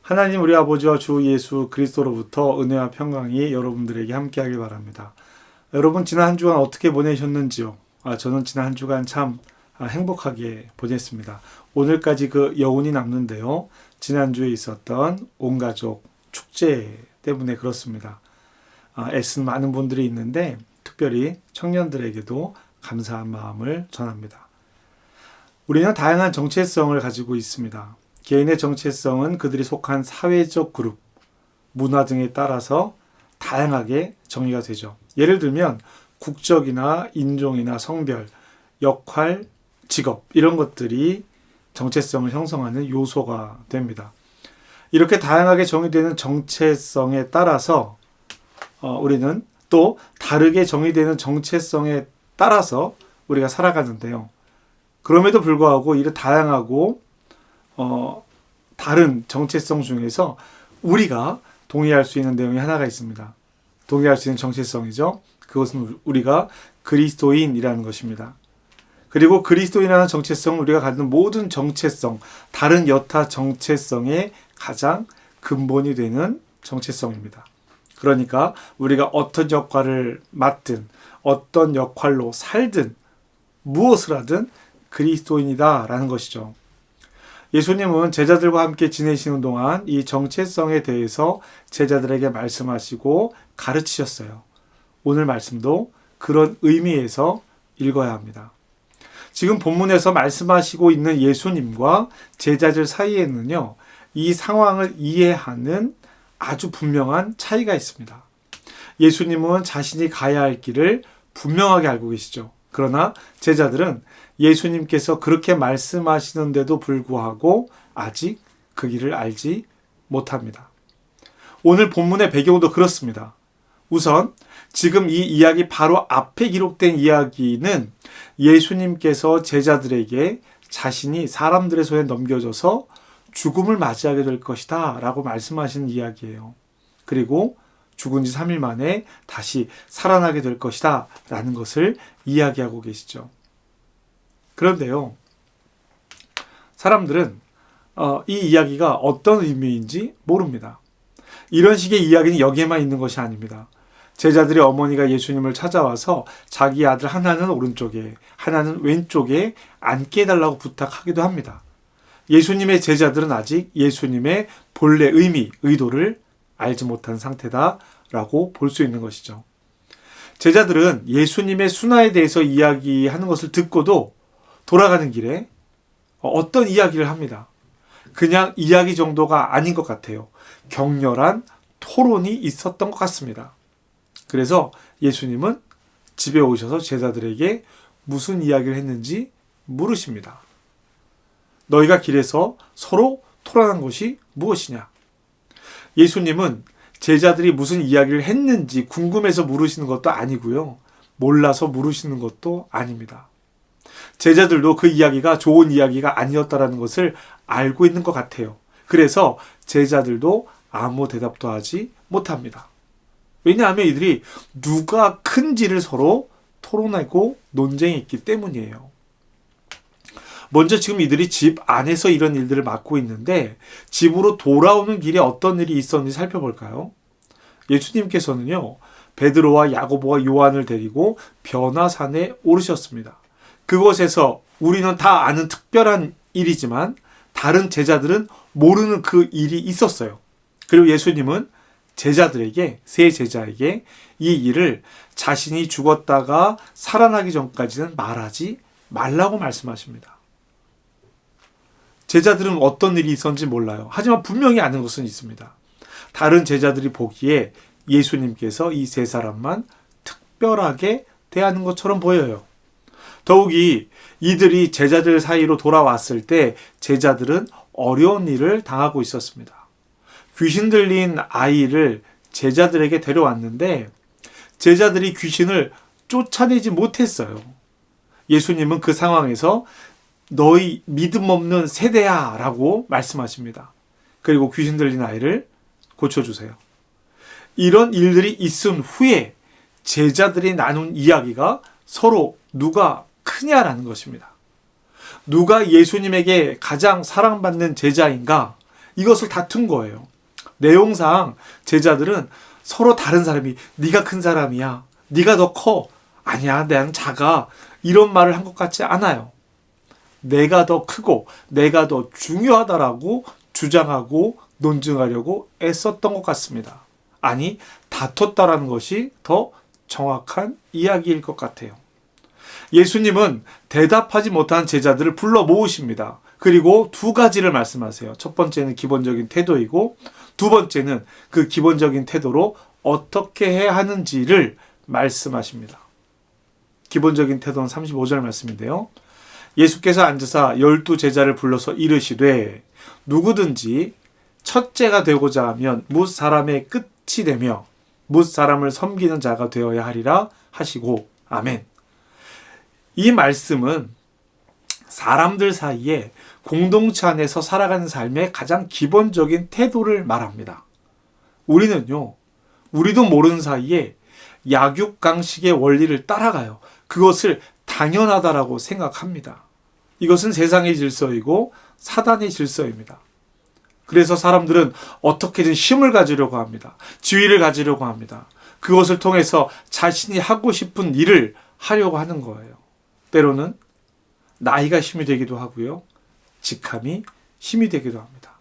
하나님 우리 아버지와 주 예수 그리스도로부터 은혜와 평강이 여러분들에게 함께하길 바랍니다. 여러분 지난 한 주간 어떻게 보내셨는지요? 저는 지난 한 주간 참 행복하게 보냈습니다. 오늘까지 그 여운이 남는데요. 지난주에 있었던 온가족 축제 때문에 그렇습니다. 애쓴 많은 분들이 있는데 특별히 청년들에게도 감사한 마음을 전합니다. 우리는 다양한 정체성을 가지고 있습니다. 개인의 정체성은 그들이 속한 사회적 그룹, 문화 등에 따라서 다양하게 정의가 되죠. 예를 들면 국적이나 인종이나 성별, 역할, 직업 이런 것들이 정체성을 형성하는 요소가 됩니다. 이렇게 다양하게 정의되는 정체성에 따라서 우리는 또 다르게 정의되는 정체성에 따라서 우리가 살아가는데요. 그럼에도 불구하고 이런 다양하고 다른 정체성 중에서 우리가 동의할 수 있는 내용이 하나가 있습니다. 동의할 수 있는 정체성이죠. 그것은 우리가 그리스도인이라는 것입니다. 그리고 그리스도인이라는 정체성은 우리가 갖는 모든 정체성, 다른 여타 정체성의 가장 근본이 되는 정체성입니다. 그러니까 우리가 어떤 역할을 맡든 어떤 역할로 살든 무엇을 하든 그리스도인이다라는 것이죠. 예수님은 제자들과 함께 지내시는 동안 이 정체성에 대해서 제자들에게 말씀하시고 가르치셨어요. 오늘 말씀도 그런 의미에서 읽어야 합니다. 지금 본문에서 말씀하시고 있는 예수님과 제자들 사이에는요, 이 상황을 이해하는 아주 분명한 차이가 있습니다. 예수님은 자신이 가야 할 길을 분명하게 알고 계시죠. 그러나 제자들은 예수님께서 그렇게 말씀하시는데도 불구하고 아직 그 길을 알지 못합니다. 오늘 본문의 배경도 그렇습니다. 우선 지금 이 이야기 바로 앞에 기록된 이야기는 예수님께서 제자들에게 자신이 사람들의 손에 넘겨져서 죽음을 맞이하게 될 것이다 라고 말씀하시는 이야기예요. 그리고 죽은 지 3일 만에 다시 살아나게 될 것이다 라는 것을 이야기하고 계시죠. 그런데요, 사람들은 이 이야기가 어떤 의미인지 모릅니다. 이런 식의 이야기는 여기에만 있는 것이 아닙니다. 제자들의 어머니가 예수님을 찾아와서 자기 아들 하나는 오른쪽에 하나는 왼쪽에 앉게 해달라고 부탁하기도 합니다. 예수님의 제자들은 아직 예수님의 본래 의미, 의도를 알지 못한 상태다라고 볼 수 있는 것이죠. 제자들은 예수님의 순화에 대해서 이야기하는 것을 듣고도 돌아가는 길에 어떤 이야기를 합니다. 그냥 이야기 정도가 아닌 것 같아요. 격렬한 토론이 있었던 것 같습니다. 그래서 예수님은 집에 오셔서 제자들에게 무슨 이야기를 했는지 물으십니다. 너희가 길에서 서로 토론한 것이 무엇이냐? 예수님은 제자들이 무슨 이야기를 했는지 궁금해서 물으시는 것도 아니고요. 몰라서 물으시는 것도 아닙니다. 제자들도 그 이야기가 좋은 이야기가 아니었다라는 것을 알고 있는 것 같아요. 그래서 제자들도 아무 대답도 하지 못합니다. 왜냐하면 이들이 누가 큰지를 서로 토론하고 논쟁이 있기 때문이에요. 먼저 지금 이들이 집 안에서 이런 일들을 맡고 있는데 집으로 돌아오는 길에 어떤 일이 있었는지 살펴볼까요? 예수님께서는요, 베드로와 야고보와 요한을 데리고 변화산에 오르셨습니다. 그곳에서 우리는 다 아는 특별한 일이지만 다른 제자들은 모르는 그 일이 있었어요. 그리고 예수님은 제자들에게, 세 제자에게 이 일을 자신이 죽었다가 살아나기 전까지는 말하지 말라고 말씀하십니다. 제자들은 어떤 일이 있었는지 몰라요. 하지만 분명히 아는 것은 있습니다. 다른 제자들이 보기에 예수님께서 이 세 사람만 특별하게 대하는 것처럼 보여요. 더욱이 이들이 제자들 사이로 돌아왔을 때 제자들은 어려운 일을 당하고 있었습니다. 귀신 들린 아이를 제자들에게 데려왔는데 제자들이 귀신을 쫓아내지 못했어요. 예수님은 그 상황에서 너희 믿음 없는 세대야 라고 말씀하십니다. 그리고 귀신 들린 아이를 고쳐주세요. 이런 일들이 있은 후에 제자들이 나눈 이야기가 서로 누가 크냐라는 것입니다. 누가 예수님에게 가장 사랑받는 제자인가? 이것을 다툰 거예요. 내용상 제자들은 서로 다른 사람이 네가 큰 사람이야, 네가 더 커, 아니야 나는 작아, 이런 말을 한 것 같지 않아요. 내가 더 크고 내가 더 중요하다라고 주장하고 논증하려고 애썼던 것 같습니다. 아니, 다퉜다라는 것이 더 정확한 이야기일 것 같아요. 예수님은 대답하지 못한 제자들을 불러 모으십니다. 그리고 두 가지를 말씀하세요. 첫 번째는 기본적인 태도이고, 두 번째는 그 기본적인 태도로 어떻게 해야 하는지를 말씀하십니다. 기본적인 태도는 35절 말씀인데요. 예수께서 앉으사 12 제자를 불러서 이르시되 누구든지 첫째가 되고자 하면 뭇 사람의 끝이 되며 뭇 사람을 섬기는 자가 되어야 하리라 하시고, 아멘. 이 말씀은 사람들 사이에 공동체 안에서 살아가는 삶의 가장 기본적인 태도를 말합니다. 우리도 모르는 사이에 약육강식의 원리를 따라가요. 그것을 당연하다라고 생각합니다. 이것은 세상의 질서이고 사단의 질서입니다. 그래서 사람들은 어떻게든 힘을 가지려고 합니다. 지위를 가지려고 합니다. 그것을 통해서 자신이 하고 싶은 일을 하려고 하는 거예요. 때로는 나이가 힘이 되기도 하고요. 직함이 힘이 되기도 합니다.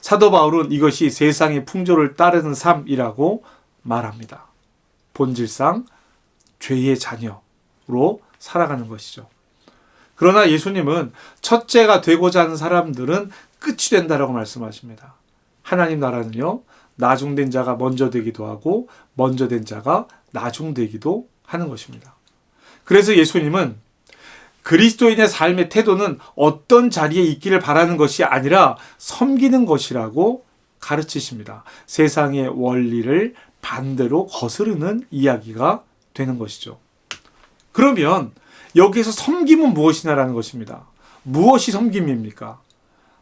사도 바울은 이것이 세상의 풍조를 따르는 삶이라고 말합니다. 본질상 죄의 자녀로 살아가는 것이죠. 그러나 예수님은 첫째가 되고자 하는 사람들은 끝이 된다라고 말씀하십니다. 하나님 나라는요, 나중된 자가 먼저 되기도 하고 먼저 된 자가 나중되기도 하는 것입니다. 그래서 예수님은 그리스도인의 삶의 태도는 어떤 자리에 있기를 바라는 것이 아니라 섬기는 것이라고 가르치십니다. 세상의 원리를 반대로 거스르는 이야기가 되는 것이죠. 그러면 여기에서 섬김은 무엇이냐라는 것입니다. 무엇이 섬김입니까?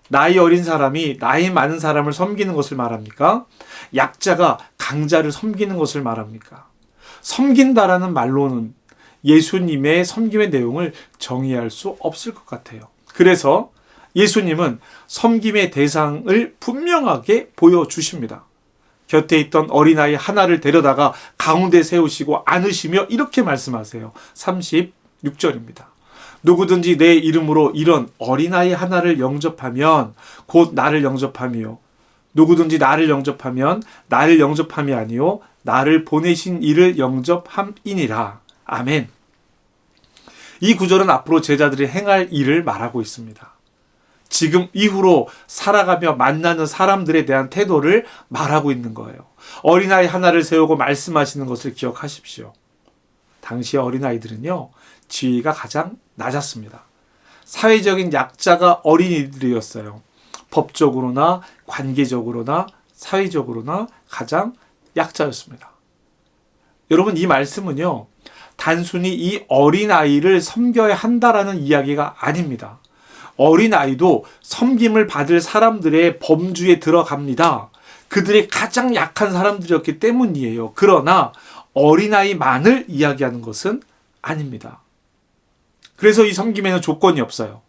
나이 어린 사람이 나이 많은 사람을 섬기는 것을 말합니까? 약자가 강자를 섬기는 것을 말합니까? 섬긴다라는 말로는 예수님의 섬김의 내용을 정의할 수 없을 것 같아요. 그래서 예수님은 섬김의 대상을 분명하게 보여주십니다. 곁에 있던 어린아이 하나를 데려다가 가운데 세우시고 안으시며 이렇게 말씀하세요. 36절입니다. 누구든지 내 이름으로 이런 어린아이 하나를 영접하면 곧 나를 영접하며, 누구든지 나를 영접하면 나를 영접함이 아니요 나를 보내신 이를 영접함이니라. 아멘. 이 구절은 앞으로 제자들이 행할 일을 말하고 있습니다. 지금 이후로 살아가며 만나는 사람들에 대한 태도를 말하고 있는 거예요. 어린아이 하나를 세우고 말씀하시는 것을 기억하십시오. 당시 어린아이들은요, 지위가 가장 낮았습니다. 사회적인 약자가 어린이들이었어요. 법적으로나 관계적으로나 사회적으로나 가장 약자였습니다. 여러분, 이 말씀은요, 단순히 이 어린아이를 섬겨야 한다라는 이야기가 아닙니다. 어린아이도 섬김을 받을 사람들의 범주에 들어갑니다. 그들이 가장 약한 사람들이었기 때문이에요. 그러나 어린아이만을 이야기하는 것은 아닙니다. 그래서 이 섬김에는 조건이 없어요.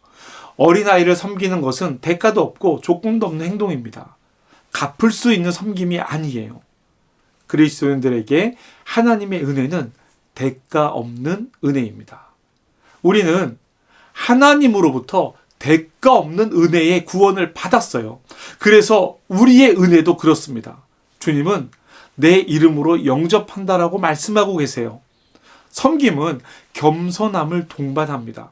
어린아이를 섬기는 것은 대가도 없고 조건도 없는 행동입니다. 갚을 수 있는 섬김이 아니에요. 그리스도인들에게 하나님의 은혜는 대가 없는 은혜입니다. 우리는 하나님으로부터 대가 없는 은혜의 구원을 받았어요. 그래서 우리의 은혜도 그렇습니다. 주님은 내 이름으로 영접한다라고 말씀하고 계세요. 섬김은 겸손함을 동반합니다.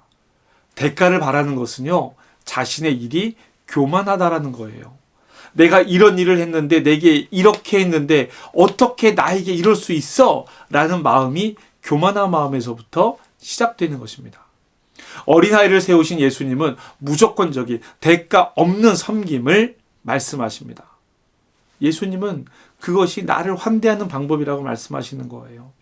대가를 바라는 것은요, 자신의 일이 교만하다라는 거예요. 내가 이런 일을 했는데, 내게 이렇게 했는데 어떻게 나에게 이럴 수 있어? 라는 마음이 교만한 마음에서부터 시작되는 것입니다. 어린아이를 세우신 예수님은 무조건적인 대가 없는 섬김을 말씀하십니다. 예수님은 그것이 나를 환대하는 방법이라고 말씀하시는 거예요.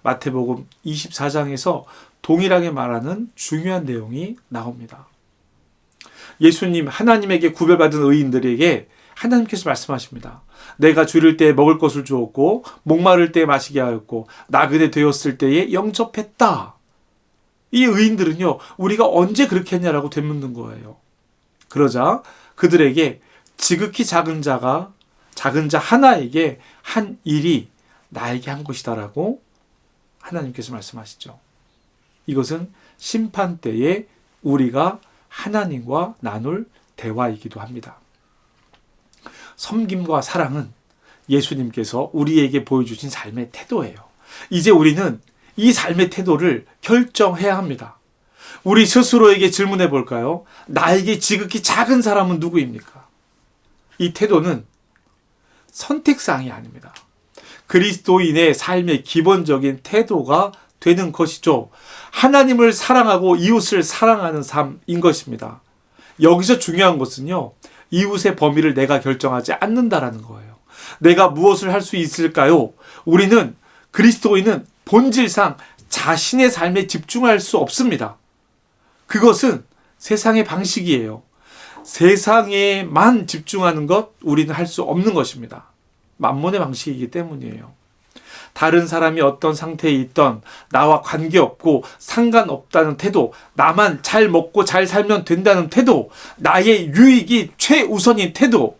마태복음 24장에서 동일하게 말하는 중요한 내용이 나옵니다. 예수님, 하나님에게 구별받은 의인들에게 하나님께서 말씀하십니다. 내가 줄일 때에 먹을 것을 주었고 목마를 때에 마시게 하였고 나그네 되었을 때에 영접했다. 이 의인들은요, 우리가 언제 그렇게 했냐라고 되묻는 거예요. 그러자 그들에게 지극히 작은 자 하나에게 한 일이 나에게 한 것이다라고 하나님께서 말씀하시죠. 이것은 심판 때에 우리가 하나님과 나눌 대화이기도 합니다. 섬김과 사랑은 예수님께서 우리에게 보여주신 삶의 태도예요. 이제 우리는 이 삶의 태도를 결정해야 합니다. 우리 스스로에게 질문해 볼까요? 나에게 지극히 작은 사람은 누구입니까? 이 태도는 선택사항이 아닙니다. 그리스도인의 삶의 기본적인 태도가 되는 것이죠. 하나님을 사랑하고 이웃을 사랑하는 삶인 것입니다. 여기서 중요한 것은요, 이웃의 범위를 내가 결정하지 않는다라는 거예요. 내가 무엇을 할 수 있을까요? 우리는 그리스도인은 본질상 자신의 삶에 집중할 수 없습니다. 그것은 세상의 방식이에요. 세상에만 집중하는 것 우리는 할 수 없는 것입니다. 만몬의 방식이기 때문이에요. 다른 사람이 어떤 상태에 있던 나와 관계없고 상관없다는 태도, 나만 잘 먹고 잘 살면 된다는 태도, 나의 유익이 최우선인 태도,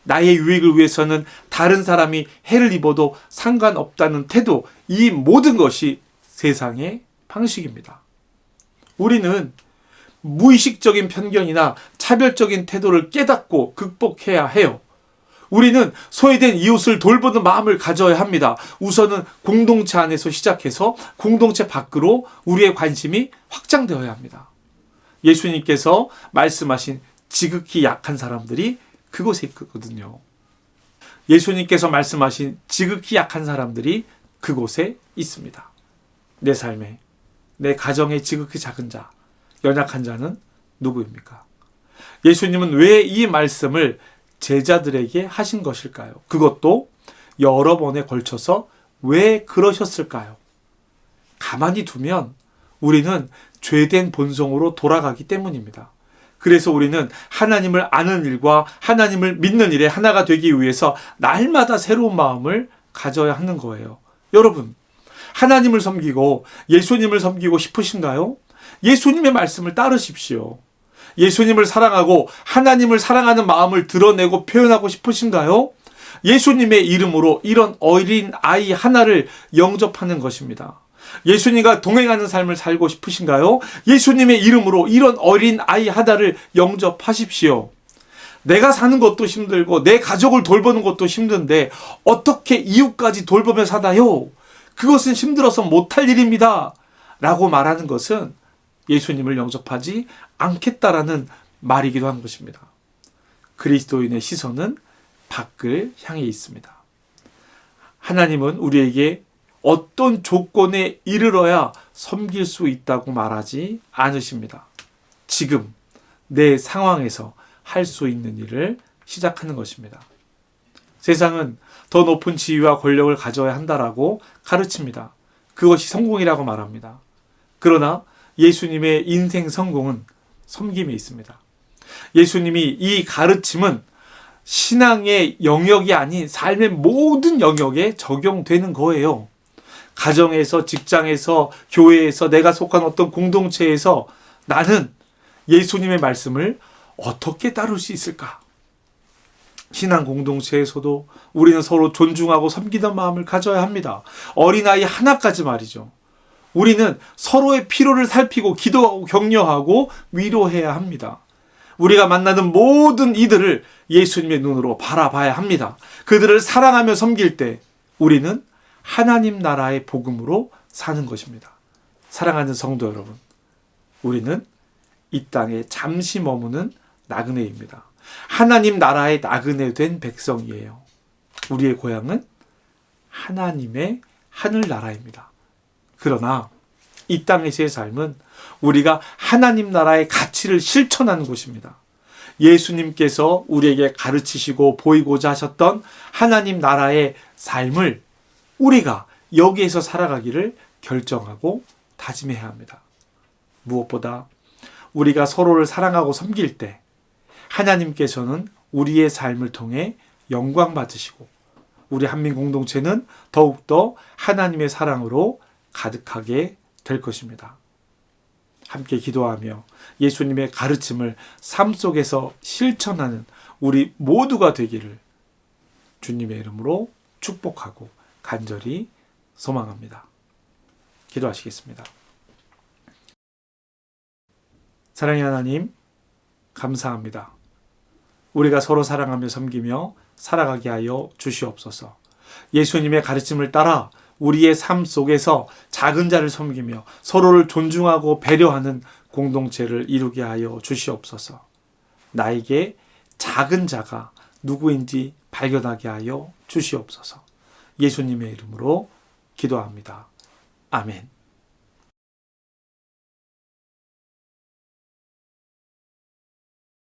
나의 유익을 위해서는 다른 사람이 해를 입어도 상관없다는 태도, 이 모든 것이 세상의 방식입니다. 우리는 무의식적인 편견이나 차별적인 태도를 깨닫고 극복해야 해요. 우리는 소외된 이웃을 돌보는 마음을 가져야 합니다. 우선은 공동체 안에서 시작해서 공동체 밖으로 우리의 관심이 확장되어야 합니다. 예수님께서 말씀하신 지극히 약한 사람들이 그곳에 있거든요. 예수님께서 말씀하신 지극히 약한 사람들이 그곳에 있습니다. 내 삶에, 내 가정의 지극히 작은 자, 연약한 자는 누구입니까? 예수님은 왜 이 말씀을 제자들에게 하신 것일까요? 그것도 여러 번에 걸쳐서 왜 그러셨을까요? 가만히 두면 우리는 죄된 본성으로 돌아가기 때문입니다. 그래서 우리는 하나님을 아는 일과 하나님을 믿는 일에 하나가 되기 위해서 날마다 새로운 마음을 가져야 하는 거예요. 여러분, 하나님을 섬기고 예수님을 섬기고 싶으신가요? 예수님의 말씀을 따르십시오. 예수님을 사랑하고 하나님을 사랑하는 마음을 드러내고 표현하고 싶으신가요? 예수님의 이름으로 이런 어린 아이 하나를 영접하는 것입니다. 예수님과 동행하는 삶을 살고 싶으신가요? 예수님의 이름으로 이런 어린 아이 하나를 영접하십시오. 내가 사는 것도 힘들고 내 가족을 돌보는 것도 힘든데 어떻게 이웃까지 돌보며 사나요? 그것은 힘들어서 못할 일입니다. 라고 말하는 것은 예수님을 영접하지 않겠다라는 말이기도 한 것입니다. 그리스도인의 시선은 밖을 향해 있습니다. 하나님은 우리에게 어떤 조건에 이르러야 섬길 수 있다고 말하지 않으십니다. 지금 내 상황에서 할 수 있는 일을 시작하는 것입니다. 세상은 더 높은 지위와 권력을 가져야 한다라고 가르칩니다. 그것이 성공이라고 말합니다. 그러나 예수님의 인생 성공은 섬김에 있습니다. 예수님이 이 가르침은 신앙의 영역이 아닌 삶의 모든 영역에 적용되는 거예요. 가정에서, 직장에서, 교회에서, 내가 속한 어떤 공동체에서 나는 예수님의 말씀을 어떻게 따를 수 있을까? 신앙 공동체에서도 우리는 서로 존중하고 섬기는 마음을 가져야 합니다. 어린아이 하나까지 말이죠. 우리는 서로의 필요를 살피고 기도하고 격려하고 위로해야 합니다. 우리가 만나는 모든 이들을 예수님의 눈으로 바라봐야 합니다. 그들을 사랑하며 섬길 때 우리는 하나님 나라의 복음으로 사는 것입니다. 사랑하는 성도 여러분, 우리는 이 땅에 잠시 머무는 나그네입니다. 하나님 나라의 나그네 된 백성이에요. 우리의 고향은 하나님의 하늘나라입니다. 그러나 이 땅에서의 삶은 우리가 하나님 나라의 가치를 실천하는 곳입니다. 예수님께서 우리에게 가르치시고 보이고자 하셨던 하나님 나라의 삶을 우리가 여기에서 살아가기를 결정하고 다짐해야 합니다. 무엇보다 우리가 서로를 사랑하고 섬길 때 하나님께서는 우리의 삶을 통해 영광 받으시고 우리 한민 공동체는 더욱더 하나님의 사랑으로 가득하게 될 것입니다. 함께 기도하며 예수님의 가르침을 삶 속에서 실천하는 우리 모두가 되기를 주님의 이름으로 축복하고 간절히 소망합니다. 기도하시겠습니다. 사랑의 하나님, 감사합니다. 우리가 서로 사랑하며 섬기며 살아가게 하여 주시옵소서. 예수님의 가르침을 따라 우리의 삶 속에서 작은 자를 섬기며 서로를 존중하고 배려하는 공동체를 이루게 하여 주시옵소서. 나에게 작은 자가 누구인지 발견하게 하여 주시옵소서. 예수님의 이름으로 기도합니다. 아멘.